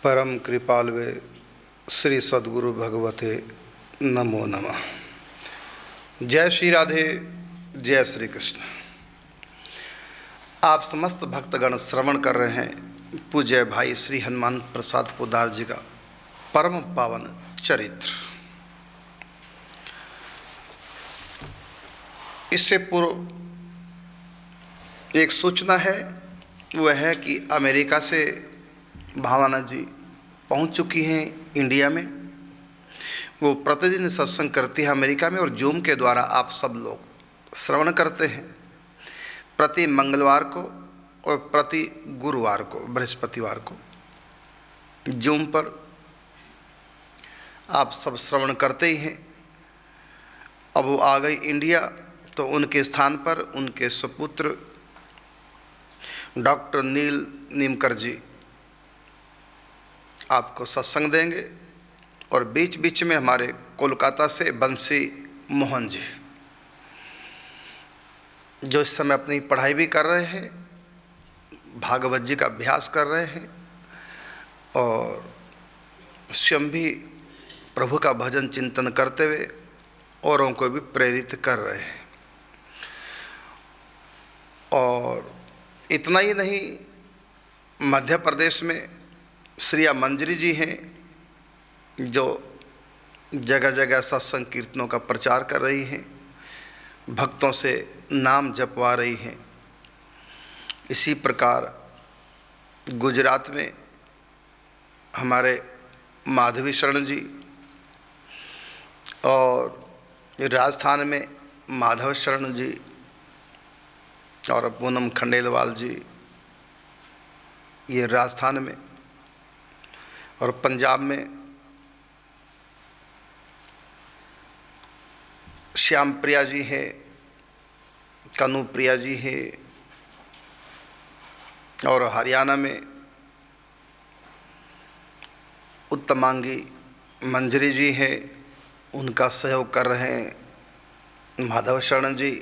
परम कृपालवे श्री सद्गुरु भगवते नमो नमः। जय श्री राधे, जय श्री कृष्ण। आप समस्त भक्तगण श्रवण कर रहे हैं पूज्य भाई श्री हनुमान प्रसाद पोद्दार जी का परम पावन चरित्र। इससे पूर्व एक सूचना है, वह है कि अमेरिका से भावना जी पहुंच चुकी हैं इंडिया में। वो प्रतिदिन सत्संग करती है अमेरिका में और जूम के द्वारा आप सब लोग श्रवण करते हैं। प्रति मंगलवार को और प्रति गुरुवार को, बृहस्पतिवार को जूम पर आप सब श्रवण करते ही हैं। अब वो आ गई इंडिया, तो उनके स्थान पर उनके सुपुत्र डॉक्टर नील नीमकर जी आपको सत्संग देंगे। और बीच बीच में हमारे कोलकाता से बंसी मोहन जी, जो इस समय अपनी पढ़ाई भी कर रहे हैं, भागवत जी का अभ्यास कर रहे हैं और स्वयं भी प्रभु का भजन चिंतन करते हुए औरों को भी प्रेरित कर रहे हैं। और इतना ही नहीं, मध्य प्रदेश में श्रिया मंजरी जी हैं, जो जगह जगह सत्संग कीर्तनों का प्रचार कर रही हैं, भक्तों से नाम जपवा रही हैं। इसी प्रकार गुजरात में हमारे माधवी शरण जी और राजस्थान में माधव शरण जी और पूनम खंडेलवाल जी, ये राजस्थान में। और पंजाब में श्याम प्रिया जी है, कनु प्रिया जी है। और हरियाणा में उत्तमांगी मंजरी जी है, उनका सहयोग कर रहे हैं माधव शरण जी।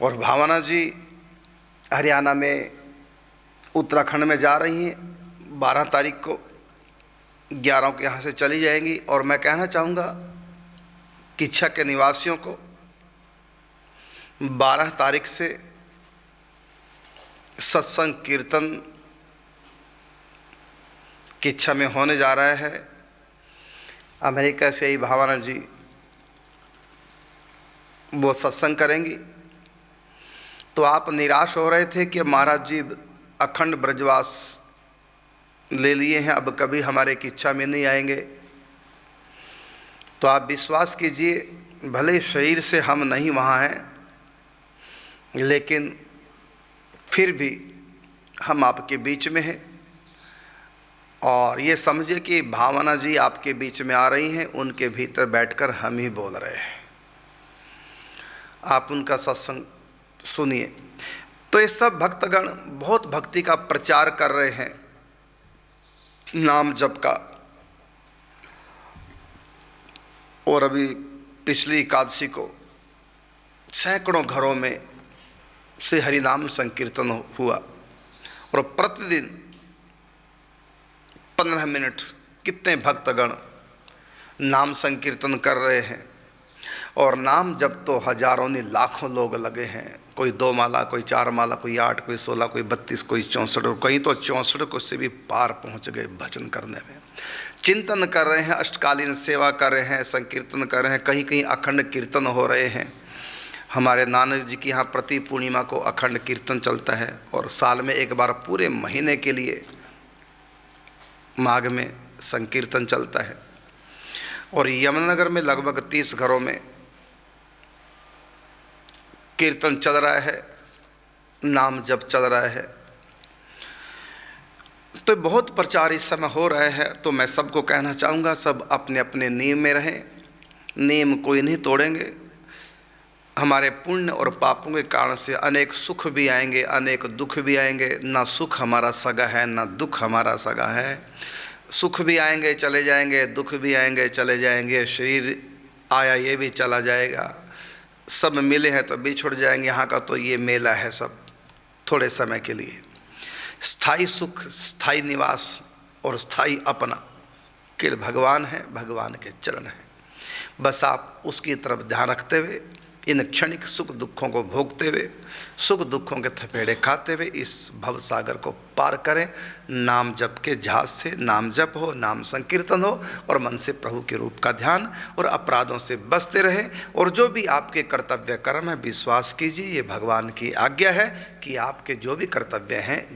और भावना जी हरियाणा में उत्तराखंड में जा रही हैं 12 तारीख को, 11 को यहाँ से चली जाएंगी। और मैं कहना चाहूँगा कि किच्छा के निवासियों को 12 तारीख से सत्संग कीर्तन किच्छा में होने जा रहा है। अमेरिका से ही भावना जी वो सत्संग करेंगी। तो आप निराश हो रहे थे कि महाराज जी अखंड ब्रजवास ले लिए हैं, अब कभी हमारे किच्छा में नहीं आएंगे। तो आप विश्वास कीजिए, भले शरीर से हम नहीं वहाँ हैं, लेकिन फिर भी हम आपके बीच में हैं। और ये समझिए कि भावना जी आपके बीच में आ रही हैं, उनके भीतर बैठकर हम ही बोल रहे हैं। आप उनका सत्संग सुनिए। तो ये सब भक्तगण बहुत भक्ति का प्रचार कर रहे हैं, नाम जप का। और अभी पिछली एकादशी को सैकड़ों घरों में से हरिनाम संकीर्तन हुआ। और प्रतिदिन 15 मिनट कितने भक्तगण नाम संकीर्तन कर रहे हैं। और नाम जब तो हजारों ने लाखों लोग लगे हैं, कोई 2 माला, कोई 4 माला, कोई 8, कोई 16, कोई 32, कोई 64, और कहीं तो 64 को से भी पार पहुंच गए भजन करने में। चिंतन कर रहे हैं, अष्टकालीन सेवा कर रहे हैं, संकीर्तन कर रहे हैं, कहीं कहीं अखंड कीर्तन हो रहे हैं। हमारे नानक जी की यहाँ प्रति पूर्णिमा को अखंड कीर्तन चलता है। और साल में एक बार पूरे महीने के लिए माघ में संकीर्तन चलता है। और यमुनानगर में लगभग 30 घरों में कीर्तन चल रहा है, नाम जप चल रहा है। तो बहुत प्रचार इस समय हो रहा है। तो मैं सबको कहना चाहूँगा, सब अपने अपने नियम में रहें, नियम कोई नहीं तोड़ेंगे। हमारे पुण्य और पापों के कारण से अनेक सुख भी आएंगे, अनेक दुख भी आएंगे। ना सुख हमारा सगा है, ना दुख हमारा सगा है। सुख भी आएंगे चले जाएंगे, दुख भी आएंगे चले जाएंगे। शरीर आया ये भी चला जाएगा, सब मिले हैं तो बिछुड़ जाएंगे। यहाँ का तो ये मेला है सब थोड़े समय के लिए। स्थायी सुख, स्थायी निवास और स्थायी अपना केवल भगवान है, भगवान के चरण है। बस आप उसकी तरफ ध्यान रखते हुए, इन क्षणिक सुख दुखों को भोगते हुए, सुख दुखों के थपेड़े खाते हुए इस भव सागर को पार करें। नाम जप के जहाज से नाम जप हो, नाम संकीर्तन हो और मन से प्रभु के रूप का ध्यान, और अपराधों से बचते रहे। और जो भी आपके कर्तव्य कर्म है, विश्वास कीजिए ये भगवान की आज्ञा है कि आपके जो भी कर्तव्य हैं,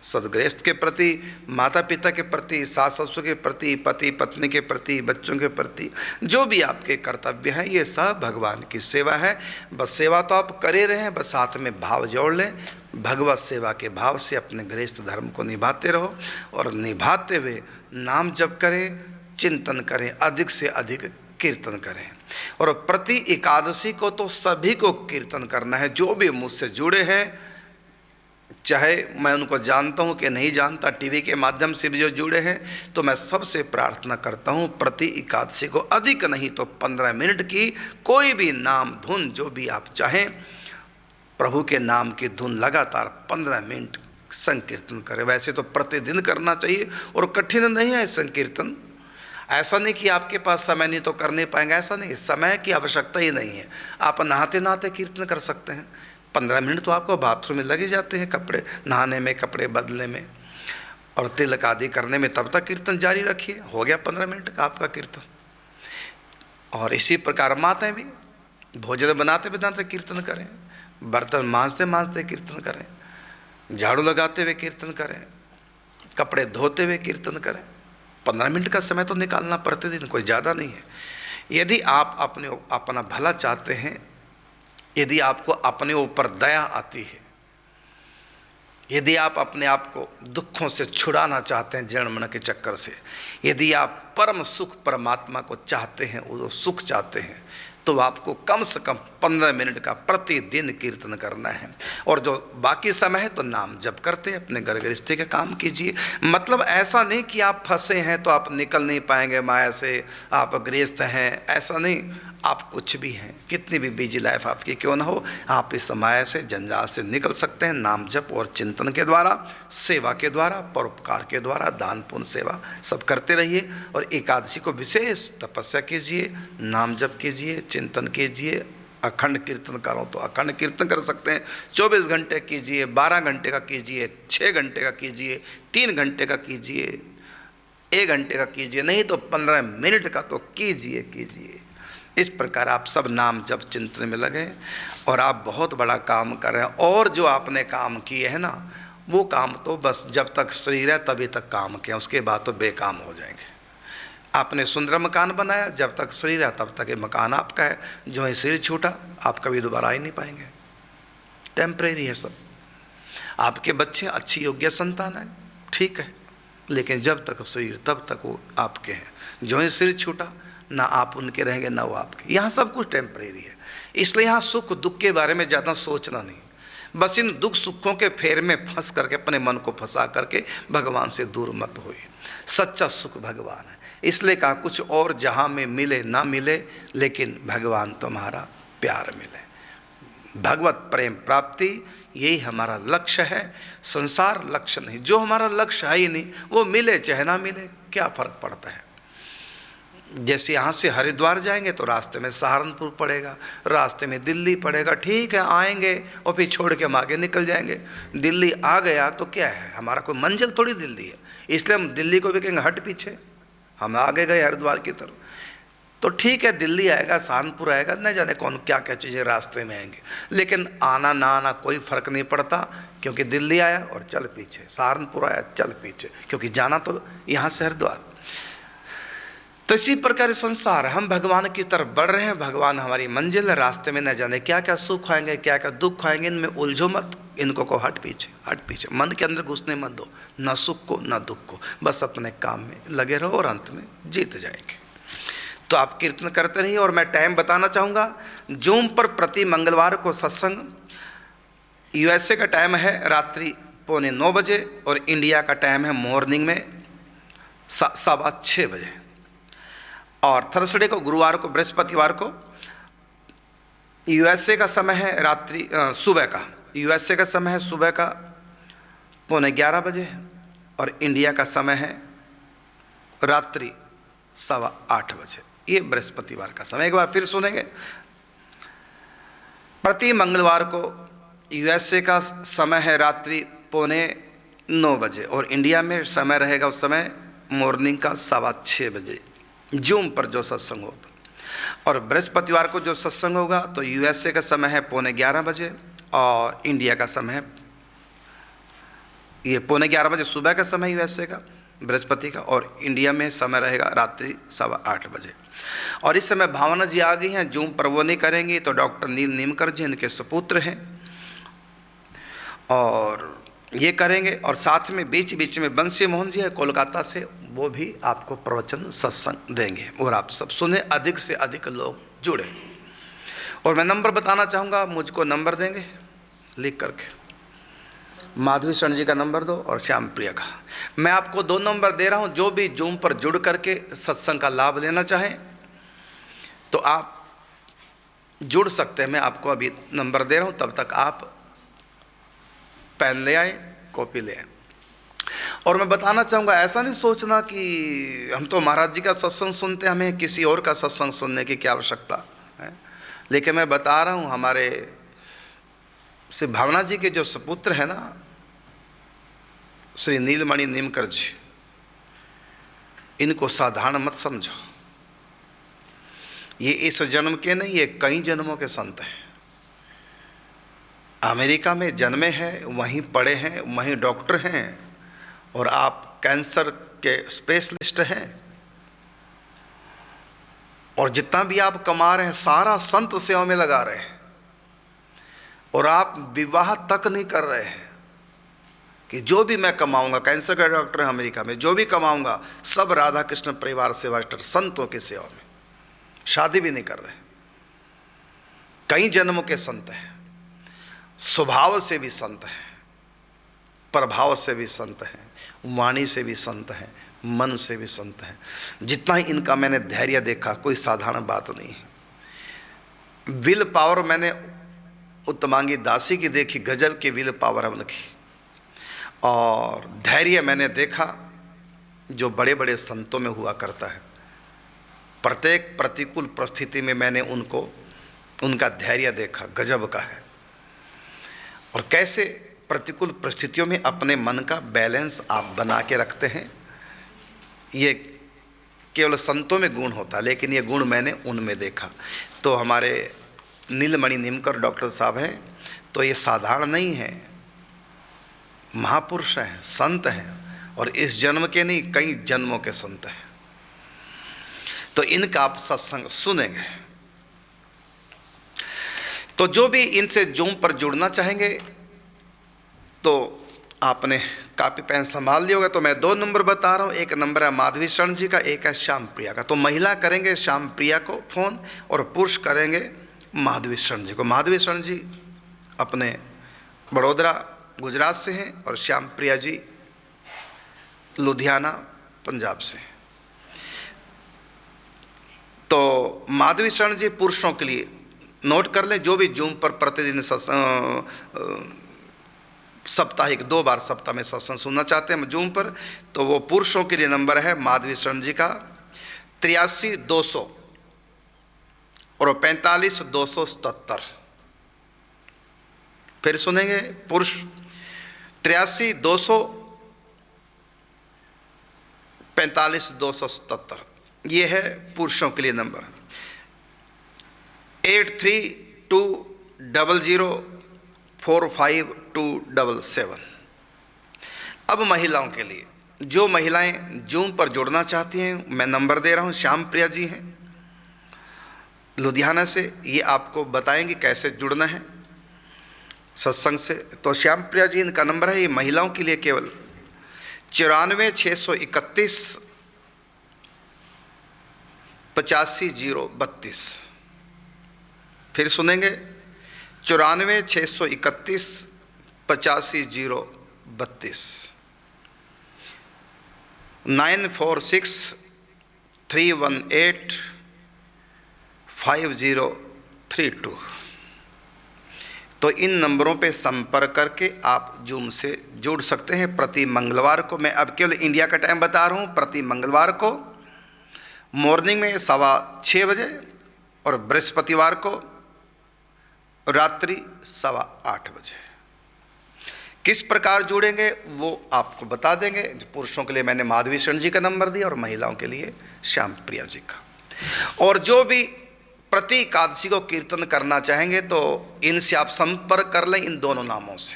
सदगृहस्थ के प्रति, माता पिता के प्रति, सास ससुर के प्रति, पति पत्नी के प्रति, बच्चों के प्रति, जो भी आपके कर्तव्य हैं, ये सब भगवान की सेवा है। बस सेवा तो आप करे रहें, बस साथ में भाव जोड़ लें। भगवत सेवा के भाव से अपने गृहस्थ धर्म को निभाते रहो, और निभाते हुए नाम जप करें, चिंतन करें, अधिक से अधिक कीर्तन करें। और प्रति एकादशी को तो सभी को कीर्तन करना है, जो भी मुझसे जुड़े हैं, चाहे मैं उनको जानता हूं कि नहीं जानता, टीवी के माध्यम से भी जो जुड़े हैं, तो मैं सबसे प्रार्थना करता हूं प्रति एकादशी को अधिक नहीं तो 15 मिनट की कोई भी नाम धुन जो भी आप चाहें, प्रभु के नाम की धुन लगातार 15 मिनट संकीर्तन करें। वैसे तो प्रतिदिन करना चाहिए और कठिन नहीं है संकीर्तन। ऐसा नहीं कि आपके पास समय नहीं तो कर नहीं पाएंगे, ऐसा नहीं, समय की आवश्यकता ही नहीं है। आप नहाते नहाते कीर्तन कर सकते हैं। 15 मिनट तो आपको बाथरूम में लगे जाते हैं, कपड़े नहाने में, कपड़े बदलने में और तिलक आदि करने में, तब तक कीर्तन जारी रखिए। हो गया 15 मिनट का आपका कीर्तन। और इसी प्रकार माताएं भी भोजन बनाते बनाते कीर्तन करें, बर्तन मांजते मांजते कीर्तन करें, झाड़ू लगाते हुए कीर्तन करें, कपड़े धोते हुए कीर्तन करें। 15 मिनट का समय तो निकालना प्रतिदिन, कोई ज़्यादा नहीं है। यदि आप अपना भला चाहते हैं, यदि आपको अपने ऊपर दया आती है, यदि आप अपने आप को दुखों से छुड़ाना चाहते हैं जन्म मरण के चक्कर से, यदि आप परम सुख परमात्मा को चाहते हैं, वो सुख चाहते हैं, तो आपको कम से कम 15 मिनट का प्रतिदिन कीर्तन करना है। और जो बाकी समय है तो नाम जप करते अपने घर गृहस्थी के काम कीजिए। मतलब ऐसा नहीं कि आप फंसे हैं तो आप निकल नहीं पाएंगे माया से, आप गृहस्थ हैं, ऐसा नहीं। आप कुछ भी हैं, कितनी भी बिजी लाइफ आपकी क्यों ना हो, आप इस माया से, जंजाल से निकल सकते हैं नाम जप और चिंतन के द्वारा, सेवा के द्वारा, परोपकार के द्वारा, दान पुण्य सेवा सब करते रहिए। और एकादशी को विशेष तपस्या कीजिए, नाम जप कीजिए, चिंतन कीजिए। अखंड कीर्तन करो तो अखंड कीर्तन कर सकते हैं। 24 घंटे कीजिए, 12 घंटे का कीजिए, 6 घंटे का कीजिए, 3 घंटे का कीजिए, 1 घंटे का कीजिए, नहीं तो 15 मिनट का तो कीजिए। इस प्रकार आप सब नाम जप चिंतन में लगे और आप बहुत बड़ा काम कर रहे हैं। और जो आपने काम किए हैं ना, वो काम तो बस जब तक शरीर है तभी तक काम किया, उसके बाद तो बेकाम हो जाएंगे। आपने सुंदर मकान बनाया, जब तक शरीर है तब तक ये मकान आपका है। जो है शरीर छूटा, आप कभी दोबारा आ ही नहीं पाएंगे, टेम्परेरी है सब। आपके बच्चे अच्छी योग्य संतान है, ठीक है, लेकिन जब तक शरीर तब तक वो आपके हैं। जो है शरीर छूटा, ना आप उनके रहेंगे ना वो आपके। यहाँ सब कुछ टेम्परेरी है, इसलिए यहाँ सुख दुख के बारे में ज़्यादा सोचना नहीं। बस इन दुख सुखों के फेर में फंस करके अपने मन को फंसा करके भगवान से दूर मत होइए। सच्चा सुख भगवान है, इसलिए कहा कुछ और जहाँ में मिले ना मिले, लेकिन भगवान तुम्हारा प्यार मिले। भगवत प्रेम प्राप्ति यही हमारा लक्ष्य है, संसार लक्ष्य नहीं। जो हमारा लक्ष्य है ही नहीं, वो मिले चाहे ना मिले क्या फ़र्क पड़ता है। जैसे यहाँ से हरिद्वार जाएंगे तो रास्ते में सहारनपुर पड़ेगा, रास्ते में दिल्ली पड़ेगा, ठीक है, आएंगे और फिर छोड़ के हम आगे निकल जाएंगे। दिल्ली आ गया तो क्या है, हमारा कोई मंजिल थोड़ी दिल्ली है, इसलिए हम दिल्ली को भी कहेंगे हट पीछे, हम आगे गए हरिद्वार की तरफ। तो ठीक है, दिल्ली आएगा, सहारनपुर आएगा, न जाने कौन क्या क्या चीज़ें रास्ते में आएंगे, लेकिन आना ना आना कोई फ़र्क नहीं पड़ता, क्योंकि दिल्ली आया और चल पीछे, सहारनपुर आया चल पीछे, क्योंकि जाना तो यहाँ से हरिद्वार। तो इसी प्रकार संसार, हम भगवान की तरफ बढ़ रहे हैं, भगवान हमारी मंजिल है। रास्ते में न जाने क्या क्या सुख आएंगे, क्या क्या दुख आएंगे, इनमें उलझो मत, इनको को हट पीछे, मन के अंदर घुसने मत दो, न सुख को न दुख को, बस अपने काम में लगे रहो और अंत में जीत जाएंगे। तो आप कीर्तन करते रहिए। और मैं टाइम बताना चाहूँगा, जूम पर प्रति मंगलवार को सत्संग, USA का टाइम है रात्रि 9:15 बजे और इंडिया का टाइम है मॉर्निंग में 6:15 बजे। और थर्सडे को, गुरुवार को, बृहस्पतिवार को USA का समय है रात्रि सुबह का, USA का समय है सुबह का 11:15 बजे और इंडिया का समय है रात्रि 8:15 बजे। ये बृहस्पतिवार का समय। एक बार फिर सुनेंगे। प्रति मंगलवार को यूएसए का समय है रात्रि 8:45 बजे और इंडिया में समय रहेगा उस समय मॉर्निंग का 6:15 बजे, जूम पर जो सत्संग होता। और बृहस्पतिवार को जो सत्संग होगा तो यूएसए का समय है 11:15 बजे और इंडिया का समय है ये 11:15 बजे सुबह का समय यूएसए का, बृहस्पति का, और इंडिया में समय रहेगा रात्रि 8:15 बजे। और इस समय भावना जी आ गई हैं, जूम पर वो नहीं करेंगी तो डॉक्टर नील नीमकर जी इनके सुपुत्र हैं और ये करेंगे। और साथ में बीच बीच में बंसी मोहन जी है कोलकाता से, वो भी आपको प्रवचन सत्संग देंगे और आप सब सुने, अधिक से अधिक लोग जुड़े। और मैं नंबर बताना चाहूँगा, मुझको नंबर देंगे लिख करके, माधवी शरण जी का नंबर दो और श्याम प्रिया का। मैं आपको 2 नंबर दे रहा हूँ, जो भी जूम पर जुड़ करके सत्संग का लाभ लेना चाहें तो आप जुड़ सकते हैं। मैं आपको अभी नंबर दे रहा हूँ, तब तक आप पेन ले आए, कॉपी ले आए। और मैं बताना चाहूँगा, ऐसा नहीं सोचना कि हम तो महाराज जी का सत्संग सुनते हैं, हमें किसी और का सत्संग सुनने की क्या आवश्यकता है। लेकिन मैं बता रहा हूँ, हमारे श्री भावना जी के जो सुपुत्र हैं ना, श्री नीलमणि नीमकर जी, इनको साधारण मत समझो। ये इस जन्म के नहीं, ये कई जन्मों के संत हैं। अमेरिका में जन्मे हैं, वहीं पढ़े हैं, वहीं डॉक्टर हैं और आप कैंसर के स्पेशलिस्ट हैं। और जितना भी आप कमा रहे हैं सारा संत सेवा में लगा रहे हैं और आप विवाह तक नहीं कर रहे हैं कि जो भी मैं कमाऊंगा, कैंसर का डॉक्टर है अमेरिका में, जो भी कमाऊंगा सब राधा कृष्ण परिवार सेवा ट्रस्ट संतों की सेवा में, शादी भी नहीं कर रहे। कई जन्मों के संत हैं, स्वभाव से भी संत हैं, प्रभाव से भी संत हैं, वाणी से भी संत हैं, मन से भी संत हैं। जितना ही इनका मैंने धैर्य देखा, कोई साधारण बात नहीं है। विल पावर मैंने उत्तमांगी दासी की देखी, गजब की विल पावर है उनकी। और धैर्य मैंने देखा जो बड़े बड़े संतों में हुआ करता है। प्रत्येक प्रतिकूल परिस्थिति में मैंने उनका धैर्य देखा, गजब का है। और कैसे प्रतिकूल परिस्थितियों में अपने मन का बैलेंस आप बना के रखते हैं, ये केवल संतों में गुण होता है, लेकिन ये गुण मैंने उनमें देखा। तो हमारे नीलमणि नीमकर डॉक्टर साहब हैं, तो ये साधारण नहीं है, महापुरुष हैं, संत हैं और इस जन्म के नहीं कई जन्मों के संत हैं। तो इनका आप सत्संग सुनेंगे। तो जो भी इनसे जूम पर जुड़ना चाहेंगे तो आपने कापी पेन संभाल लिया होगा। तो मैं 2 नंबर बता रहा हूँ, एक नंबर है माधवी शरण जी का, एक है श्याम प्रिया का। तो महिला करेंगे श्याम प्रिया को फोन और पुरुष करेंगे माधवी शरण जी को। माधवी शरण जी अपने बड़ौदा गुजरात से हैं और श्याम प्रिया जी लुधियाना पंजाब से। तो माधवी शरण जी पुरुषों के लिए नोट कर लें, जो भी जूम पर प्रतिदिन साप्ताहिक 2 बार सप्ताह में सत्संग सुनना चाहते हैं जूम पर, तो वो पुरुषों के लिए नंबर है माधवी शरण जी का 83-200 और 45-277। फिर सुनेंगे, पुरुष 83-200 45-277, ये है पुरुषों के लिए नंबर। 8320045277। अब महिलाओं के लिए, जो महिलाएं जूम पर जुड़ना चाहती हैं, मैं नंबर दे रहा हूं। श्याम प्रिया जी हैं लुधियाना से, ये आपको बताएंगे कैसे जुड़ना है सत्संग से। तो श्याम प्रिया जी इनका नंबर है, ये महिलाओं के लिए केवल 94-631 85-032। फिर सुनेंगे 94-631 85-032। 9463185032। तो इन नंबरों पे संपर्क करके आप जूम से जुड़ सकते हैं। प्रति मंगलवार को, मैं अब केवल इंडिया का टाइम बता रहा हूँ, प्रति मंगलवार को मॉर्निंग में 6:15 बजे और बृहस्पतिवार को रात्रि 8:15 बजे। किस प्रकार जुड़ेंगे वो आपको बता देंगे। पुरुषों के लिए मैंने माधवी शरण जी का नंबर दिया और महिलाओं के लिए श्याम प्रिया जी का। और जो भी प्रति एकादशी को कीर्तन करना चाहेंगे तो इनसे आप संपर्क कर लें, इन दोनों नामों से।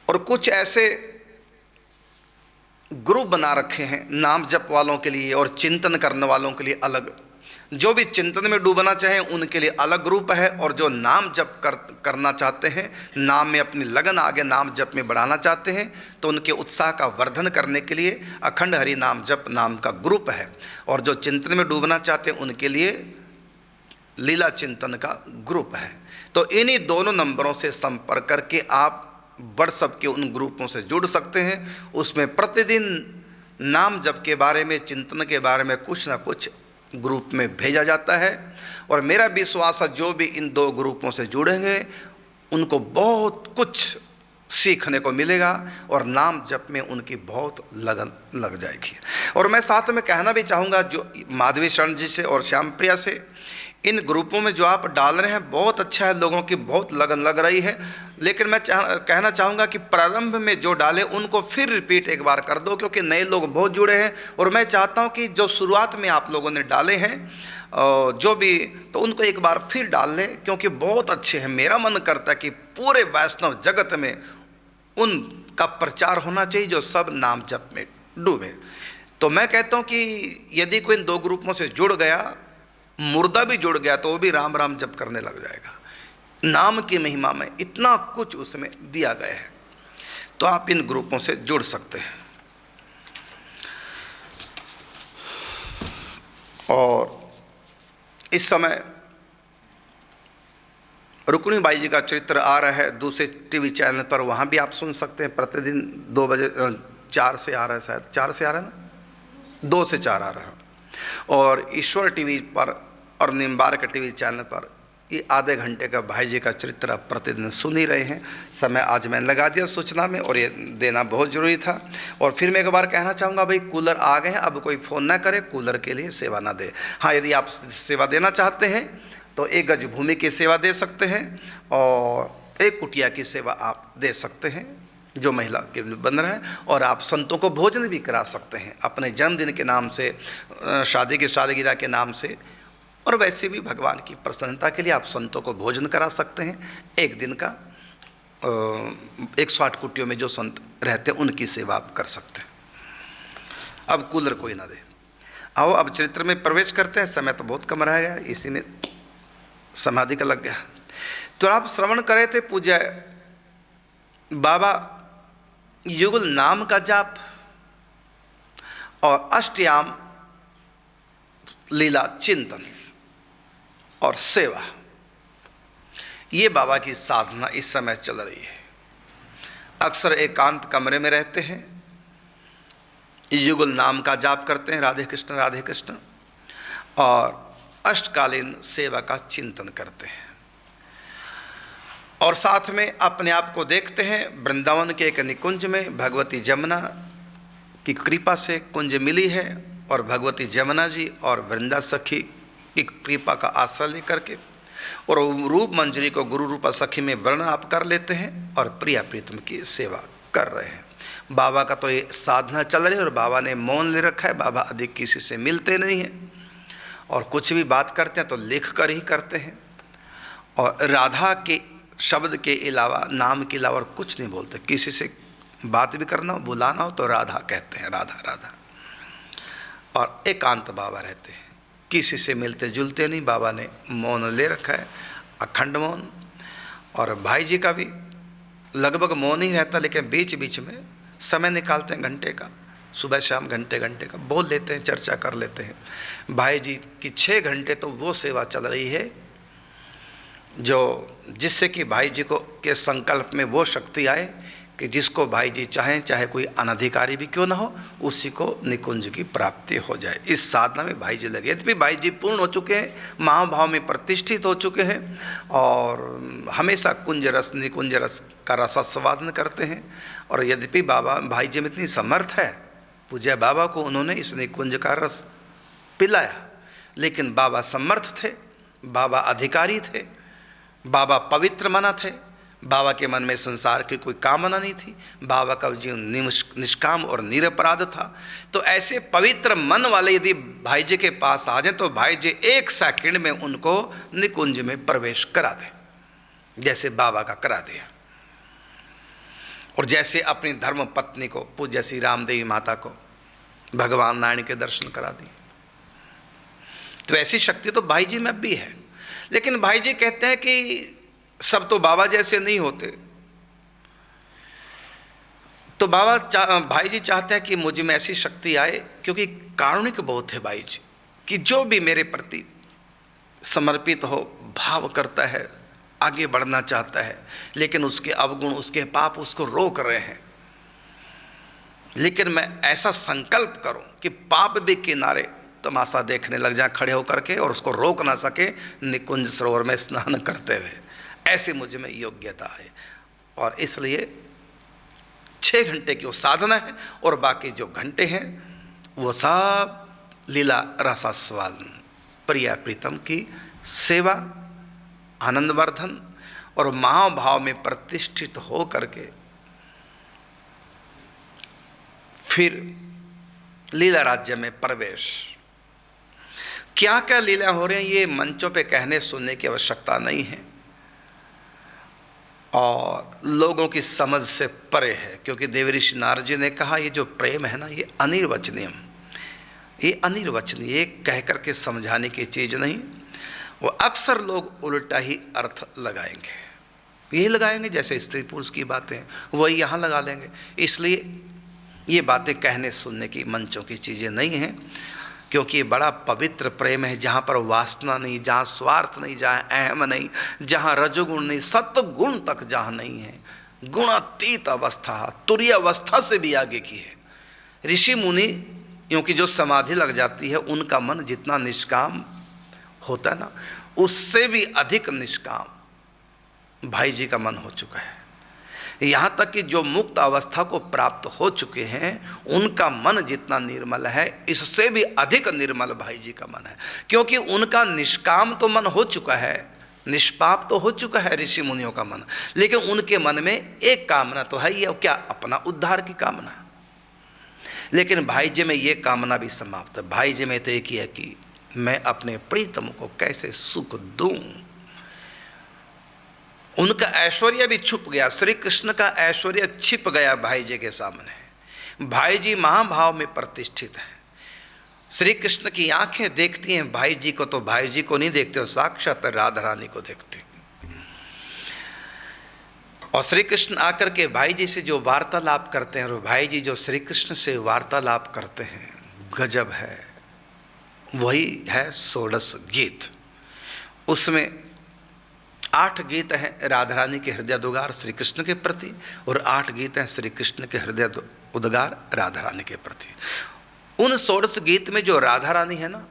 और कुछ ऐसे ग्रुप बना रखे हैं नाम जप वालों के लिए और चिंतन करने वालों के लिए अलग। जो भी चिंतन में डूबना चाहें उनके लिए अलग ग्रुप है, और जो नाम जप करना चाहते हैं, नाम में अपनी लगन आगे नाम जप में बढ़ाना चाहते हैं, तो उनके उत्साह का वर्धन करने के लिए अखंड हरि नाम जप नाम का ग्रुप है। और जो चिंतन में डूबना चाहते हैं उनके लिए लीला चिंतन का ग्रुप है। तो इन्हीं दोनों नंबरों से संपर्क करके आप व्हाट्सएप के उन ग्रुपों से जुड़ सकते हैं। उसमें प्रतिदिन नाम जप के बारे में, चिंतन के बारे में कुछ ना कुछ ग्रुप में भेजा जाता है। और मेरा विश्वास है जो भी इन दो ग्रुपों से जुड़ेंगे उनको बहुत कुछ सीखने को मिलेगा और नाम जप में उनकी बहुत लगन लग जाएगी। और मैं साथ में कहना भी चाहूँगा, जो माधवी शरण जी से और श्याम प्रिया से, इन ग्रुपों में जो आप डाल रहे हैं बहुत अच्छा है, लोगों की बहुत लगन लग रही है। लेकिन मैं कहना चाहूँगा कि प्रारंभ में जो डाले उनको फिर रिपीट एक बार कर दो, क्योंकि नए लोग बहुत जुड़े हैं। और मैं चाहता हूँ कि जो शुरुआत में आप लोगों ने डाले हैं जो भी, तो उनको एक बार फिर डाल लें, क्योंकि बहुत अच्छे हैं। मेरा मन करता है कि पूरे वैष्णव जगत में उनका प्रचार होना चाहिए जो सब नाम जप में डूबे। तो मैं कहता हूँ कि यदि कोई इन दो ग्रुपों से जुड़ गया, मुर्दा भी जुड़ गया, तो वो भी राम राम जप करने लग जाएगा। नाम की महिमा में इतना कुछ उसमें दिया गया है। तो आप इन ग्रुपों से जुड़ सकते हैं। और इस समय रुक्मिणी बाई जी का चरित्र आ रहा है दूसरे टीवी चैनल पर, वहाँ भी आप सुन सकते हैं। प्रतिदिन 2 बजे 4 से आ रहा है, शायद 4 से आ रहा है ना, 2 से 4 आ रहा है। और ईश्वर टीवी पर और निम्बार्क टीवी चैनल पर ये आधे घंटे का भाई जी का चरित्र आप प्रतिदिन सुन ही रहे हैं। समय आज मैंने लगा दिया सूचना में, और ये देना बहुत ज़रूरी था। और फिर मैं एक बार कहना चाहूँगा, भाई कूलर आ गए हैं, अब कोई फ़ोन ना करे, कूलर के लिए सेवा ना दे। हाँ, यदि आप सेवा देना चाहते हैं तो 1 गज भूमि की सेवा दे सकते हैं और 1 कुटिया की सेवा आप दे सकते हैं, जो महिला के लिए बन रहा है। और आप संतों को भोजन भी करा सकते हैं अपने जन्मदिन के नाम से, शादी की सालगिरह के नाम से, और वैसे भी भगवान की प्रसन्नता के लिए आप संतों को भोजन करा सकते हैं। एक दिन का 108 कुटियों में जो संत रहते हैं उनकी सेवा आप कर सकते हैं। अब कूलर कोई ना दे। आओ अब चरित्र में प्रवेश करते हैं। समय तो बहुत कम रह गया, इसी में समाधि का लग गया। तो आप श्रवण करे थे पूज्य बाबा युगल नाम का जाप और अष्टयाम लीला चिंतन और सेवा, ये बाबा की साधना इस समय चल रही है। अक्सर एकांत कमरे में रहते हैं, युगल नाम का जाप करते हैं, राधे कृष्ण, और अष्टकालीन सेवा का चिंतन करते हैं। और साथ में अपने आप को देखते हैं वृंदावन के एक निकुंज में भगवती जमुना की कृपा से कुंज मिली है, और भगवती जमुना जी और वृंदा सखी की कृपा का आश्रय लेकर के और रूप मंजरी को गुरु रूपा सखी में वर्ण आप कर लेते हैं और प्रिया प्रीतम की सेवा कर रहे हैं। बाबा का तो ये साधना चल रही है और बाबा ने मौन ले रखा है। बाबा अधिक किसी से मिलते नहीं हैं और कुछ भी बात करते हैं तो लिख कर ही करते हैं, और राधा के शब्द के अलावा, नाम के अलावा और कुछ नहीं बोलते। किसी से बात भी करना हो, बुलाना हो तो राधा कहते हैं, राधा राधा। और एकांत बाबा रहते हैं, किसी से मिलते जुलते नहीं। बाबा ने मौन ले रखा है, अखंड मौन। और भाई जी का भी लगभग मौन ही रहता, लेकिन बीच बीच में समय निकालते हैं घंटे का, सुबह शाम घंटे का बोल लेते हैं, चर्चा कर लेते हैं। भाई जी की 6 घंटे तो वो सेवा चल रही है जो जिससे कि भाई जी को के संकल्प में वो शक्ति आए कि जिसको भाई जी चाहें, चाहे कोई अनधिकारी भी क्यों ना हो, उसी को निकुंज की प्राप्ति हो जाए। इस साधना में भाई जी लगे। यद्यपि भाई जी पूर्ण हो चुके हैं, महाभाव में प्रतिष्ठित हो चुके हैं और हमेशा कुंज रस निकुंज रस का रसास्वादन करते हैं। और यद्यपि बाबा भाई जी में इतनी समर्थ है, पूज्य बाबा को उन्होंने इस निकुंज का रस पिलाया, लेकिन बाबा समर्थ थे, बाबा अधिकारी थे, बाबा पवित्र मना थे, बाबा के मन में संसार की कोई कामना नहीं थी, बाबा का जीवन निष्काम और निरपराध था। तो ऐसे पवित्र मन वाले यदि भाई जी के पास आ जाए तो भाई जी एक सेकंड में उनको निकुंज में प्रवेश करा दें, जैसे बाबा का करा दिया। और जैसे अपनी धर्म पत्नी को, पूज्य श्री रामदेवी माता को भगवान नारायण के दर्शन करा दिए, तो ऐसी शक्ति तो भाई जी में भी है। लेकिन भाई जी कहते हैं कि सब तो बाबा जैसे नहीं होते, तो भाई जी चाहते हैं कि मुझ में ऐसी शक्ति आए, क्योंकि कारुणिक बहुत है भाई जी, कि जो भी मेरे प्रति समर्पित हो, भाव करता है, आगे बढ़ना चाहता है, लेकिन उसके अवगुण, उसके पाप उसको रोक रहे हैं। लेकिन मैं ऐसा संकल्प करूं कि पाप भी किनारे तमाशा देखने लग जाए खड़े होकर के, और उसको रोक ना सके निकुंज सरोवर में स्नान करते हुए। ऐसे मुझ में योग्यता है, और इसलिए 6 घंटे की वो साधना है, और बाकी जो घंटे हैं वो सब लीला रसास्वादन, प्रिया प्रीतम की सेवा, आनंदवर्धन और महाभाव में प्रतिष्ठित हो करके फिर लीला राज्य में प्रवेश। क्या क्या लीला हो रही हैं ये मंचों पे कहने सुनने की आवश्यकता नहीं है, और लोगों की समझ से परे है, क्योंकि देवऋषि नारद जी ने कहा ये जो प्रेम है ना, ये अनिर्वचनीय, ये अनिर्वचनीय, ये कह करके समझाने की चीज़ नहीं। वो अक्सर लोग उल्टा ही अर्थ लगाएंगे, यही लगाएंगे जैसे स्त्री पुरुष की बातें वही यहाँ लगा लेंगे। इसलिए ये बातें कहने सुनने की मंचों की चीज़ें नहीं हैं, क्योंकि ये बड़ा पवित्र प्रेम है, जहाँ पर वासना नहीं, जहाँ स्वार्थ नहीं, जहाँ अहम नहीं, जहाँ रजोगुण नहीं, सत्वगुण तक जहाँ नहीं है, गुणातीत अवस्था, तुरीय अवस्था से भी आगे की है। ऋषि मुनि क्योंकि जो समाधि लग जाती है, उनका मन जितना निष्काम होता है ना, उससे भी अधिक निष्काम भाई जी का मन हो चुका है। यहाँ तक कि जो मुक्त अवस्था को प्राप्त हो चुके हैं, उनका मन जितना निर्मल है, इससे भी अधिक निर्मल भाई जी का मन है, क्योंकि उनका निष्काम तो मन हो चुका है, निष्पाप तो हो चुका है ऋषि मुनियों का मन, लेकिन उनके मन में एक कामना तो है, ये क्या, अपना उद्धार की कामना। लेकिन भाई जी में ये कामना भी समाप्त है। भाई जी में तो एक ही है कि मैं अपने प्रीतम को कैसे सुख दूं। उनका ऐश्वर्य भी छुप गया, श्री कृष्ण का ऐश्वर्य छिप गया भाई जी के सामने। भाई जी महाभाव में प्रतिष्ठित है, श्री कृष्ण की आंखें देखती हैं भाई जी को, तो भाई जी को नहीं देखते हो, साक्षात राधा रानी को देखते। और श्री कृष्ण आकर के भाई जी से जो वार्तालाप करते हैं, और भाई जी जो श्री कृष्ण से वार्तालाप करते हैं, गजब है। वही है 16 गीत। उसमें 8 गीत हैं राधा रानी के हृदय उद्गार श्री कृष्ण के प्रति, और 8 गीत हैं श्री कृष्ण के हृदय उद्गार राधा रानी के प्रति। उन 16 गीत में जो राधा रानी है ना,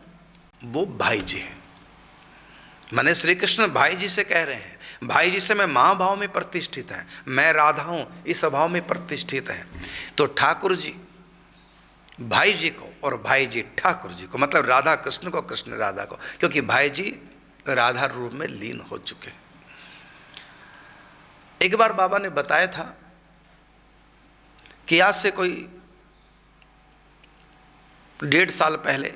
वो भाई जी है। माने श्री कृष्ण भाई जी से कह रहे हैं, भाई जी से मैं महाभाव में प्रतिष्ठित है, मैं राधा हूँ, इस भाव में प्रतिष्ठित है। तो ठाकुर जी भाई जी को और भाई जी ठाकुर जी को, मतलब राधा कृष्ण को, कृष्ण राधा को, क्योंकि भाई जी राधा रूप में लीन हो चुके। एक बार बाबा ने बताया था कि आज से कोई 1.5 साल पहले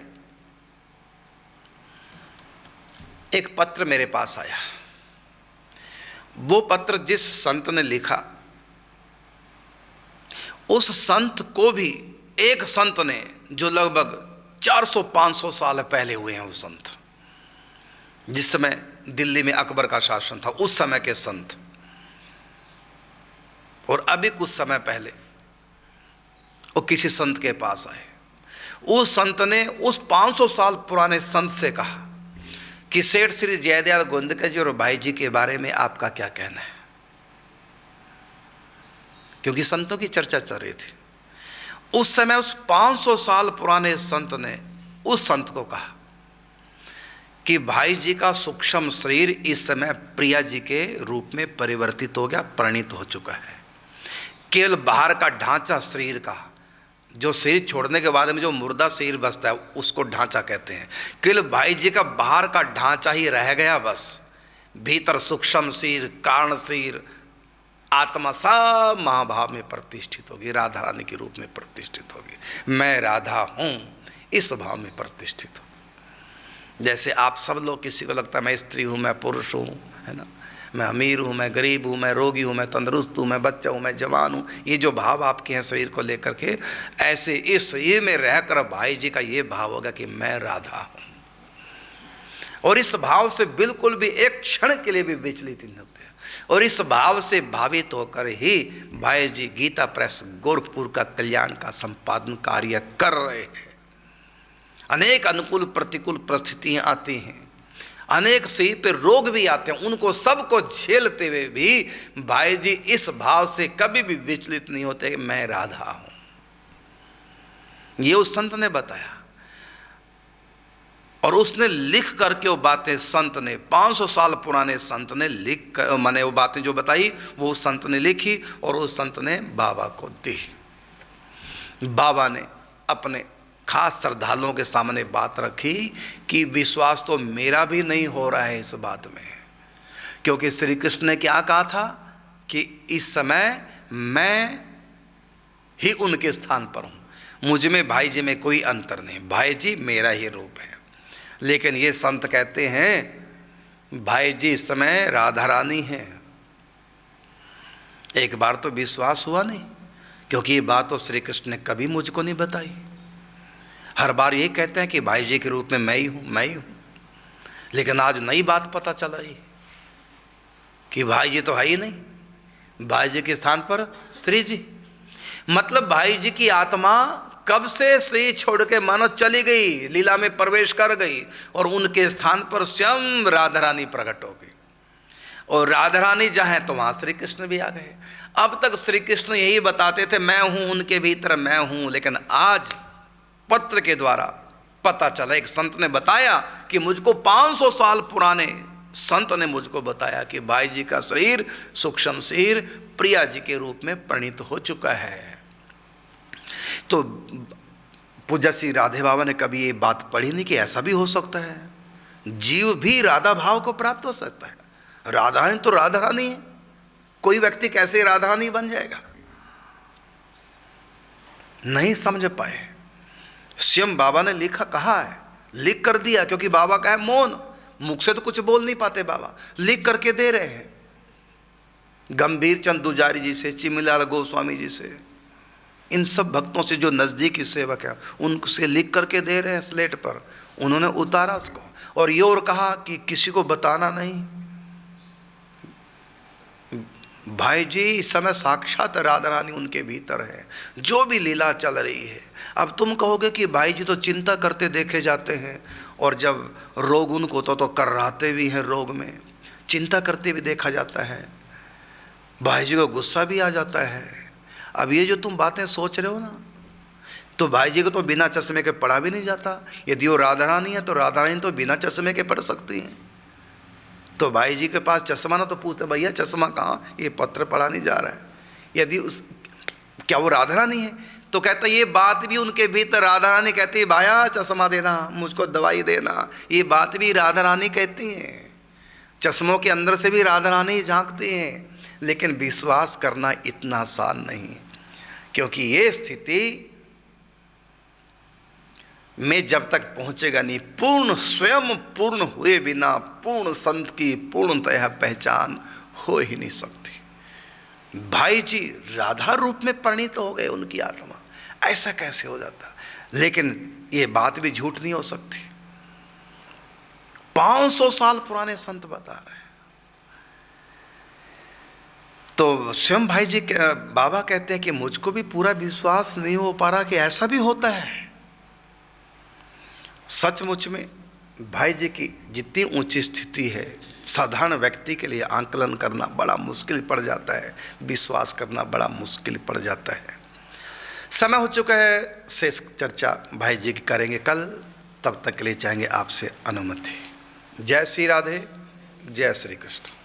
एक पत्र मेरे पास आया। वो पत्र जिस संत ने लिखा, उस संत को भी एक संत ने, जो लगभग 400-500 साल पहले हुए हैं, वो संत जिस समय दिल्ली में अकबर का शासन था, उस समय के संत, और अभी कुछ समय पहले वो किसी संत के पास आए। उस संत ने उस 500 साल पुराने संत से कहा कि सेठ श्री जयदयाल गोविंदकर जी और भाई जी के बारे में आपका क्या कहना है। क्योंकि संतों की चर्चा चल रही थी। उस समय उस 500 साल पुराने संत ने उस संत को कहा कि भाई जी का सूक्ष्म शरीर इस समय प्रिया जी के रूप में परिवर्तित हो गया, परिणित हो चुका है। केवल बाहर का ढांचा शरीर का, जो शरीर छोड़ने के बाद में जो मुर्दा शरीर बचता है उसको ढांचा कहते हैं। केवल भाई जी का बाहर का ढांचा ही रह गया बस, भीतर सूक्ष्म शरीर, कारण शरीर, आत्मा सब महाभाव में प्रतिष्ठित होगी, राधा रानी के रूप में प्रतिष्ठित होगी। मैं राधा हूँ इस भाव में प्रतिष्ठित होगी। जैसे आप सब लोग, किसी को लगता है मैं स्त्री हूँ, मैं पुरुष हूँ, है ना, मैं अमीर हूँ, मैं गरीब हूँ, मैं रोगी हूँ, मैं तंदुरुस्त हूँ, मैं बच्चा हूँ, मैं जवान हूँ, ये जो भाव आपके हैं शरीर को लेकर के, ऐसे इस शरीर में रहकर भाई जी का ये भाव होगा कि मैं राधा हूँ। और इस भाव से बिल्कुल भी एक क्षण के लिए भी विचलित नहीं होते, और इस भाव से भावित होकर ही भाई जी गीता प्रेस गोरखपुर का कल्याण का संपादन कार्य कर रहे हैं। अनेक अनुकूल प्रतिकूल परिस्थितियां आती हैं, अनेक शरीर पे रोग भी आते हैं, उनको सबको झेलते हुए भी भाई जी इस भाव से कभी भी विचलित नहीं होते कि मैं राधा हूं। ये उस संत ने बताया, और उसने लिख करके वो बातें संत ने, 500 साल पुराने संत ने लिख कर, माने वो बातें जो बताई वो उस संत ने लिखी और उस संत ने बाबा को दी। बाबा ने अपने खास श्रद्धालुओं के सामने बात रखी कि विश्वास तो मेरा भी नहीं हो रहा है इस बात में, क्योंकि श्री कृष्ण ने क्या कहा था कि इस समय मैं ही उनके स्थान पर हूँ, मुझ में भाई जी में कोई अंतर नहीं, भाई जी मेरा ही रूप है। लेकिन ये संत कहते हैं भाई जी इस समय राधा रानी है। एक बार तो विश्वास हुआ नहीं, क्योंकि ये बात तो श्री कृष्ण ने कभी मुझको नहीं बताई। हर बार ये कहते हैं कि भाई जी के रूप में मैं ही हूँ, मैं ही हूँ, लेकिन आज नई बात पता चला ही कि भाई जी तो है ही नहीं, भाई जी के स्थान पर श्री जी। मतलब भाई जी की आत्मा कब से श्री छोड़ के मानो चली गई, लीला में प्रवेश कर गई, और उनके स्थान पर स्वयं राधा रानी प्रकट हो गई। और राधा रानी जहाँ है तो वहाँ श्री कृष्ण भी आ गए। अब तक श्री कृष्ण यही बताते थे मैं हूँ उनके भीतर, मैं हूँ, लेकिन आज पत्र के द्वारा पता चला, एक संत ने बताया कि मुझको 500 साल पुराने संत ने मुझको बताया कि भाई जी का शरीर, सूक्ष्म शरीर प्रिया जी के रूप में परिणित हो चुका है। तो पूज्य श्री राधे बाबा ने कभी ये बात पढ़ी नहीं कि ऐसा भी हो सकता है, जीव भी राधा भाव को प्राप्त हो सकता है। राधा है तो राधा रानी है, कोई व्यक्ति कैसे राधा रानी बन जाएगा, नहीं समझ पाए। स्वयं बाबा ने लिखा, कहा है, लिख कर दिया, क्योंकि बाबा का है मौन, मुख से तो कुछ बोल नहीं पाते, बाबा लिख करके दे रहे हैं। गंभीर चंद दुजारी जी से, चिमिलाल गोस्वामी जी से, इन सब भक्तों से जो नज़दीकी सेवक है उनसे लिख करके दे रहे हैं स्लेट पर। उन्होंने उतारा उसको, और ये और कहा कि किसी को बताना नहीं। भाई जी इस समय साक्षात राधा रानी उनके भीतर है, जो भी लीला चल रही है। अब तुम कहोगे कि भाई जी तो चिंता करते देखे जाते हैं, और जब रोग उनको तो कर्राते भी हैं, रोग में चिंता करते भी देखा जाता है, भाई जी को गुस्सा भी आ जाता है। अब ये जो तुम बातें सोच रहे हो ना, तो भाई जी को तो बिना चश्मे के पढ़ा भी नहीं जाता। यदि वो राधा रानी है तो राधा रानी तो बिना चश्मे के पढ़ सकती हैं। तो भाई जी के पास चश्मा ना, तो पूछते भैया चश्मा कहाँ, ये पत्र पढ़ा नहीं जा रहा है। यदि उस क्या वो राधा रानी है, तो कहता ये बात भी उनके भीतर राधा रानी कहती है, भाया चश्मा देना, मुझको दवाई देना, ये बात भी राधा रानी कहती हैं। चश्मों के अंदर से भी राधा रानी झांकती हैं। लेकिन विश्वास करना इतना आसान नहीं, क्योंकि ये स्थिति में जब तक पहुंचेगा नहीं, पूर्ण स्वयं पूर्ण हुए बिना पूर्ण संत की पूर्णतः पहचान हो ही नहीं सकती। भाई जी राधा रूप में परिणित हो गए उनकी आत्मा, ऐसा कैसे हो जाता। लेकिन ये बात भी झूठ नहीं हो सकती। 500 साल पुराने संत बता रहे हैं। तो स्वयं भाई जी बाबा कहते हैं कि मुझको भी पूरा विश्वास नहीं हो पा रहा कि ऐसा भी होता है। सचमुच में भाई जी की जितनी ऊंची स्थिति है, साधारण व्यक्ति के लिए आंकलन करना बड़ा मुश्किल पड़ जाता है, विश्वास करना बड़ा मुश्किल पड़ जाता है। समय हो चुका है, शेष चर्चा भाई जी की करेंगे कल। तब तक के लिए चाहेंगे आपसे अनुमति। जय श्री राधे, जय श्री कृष्ण।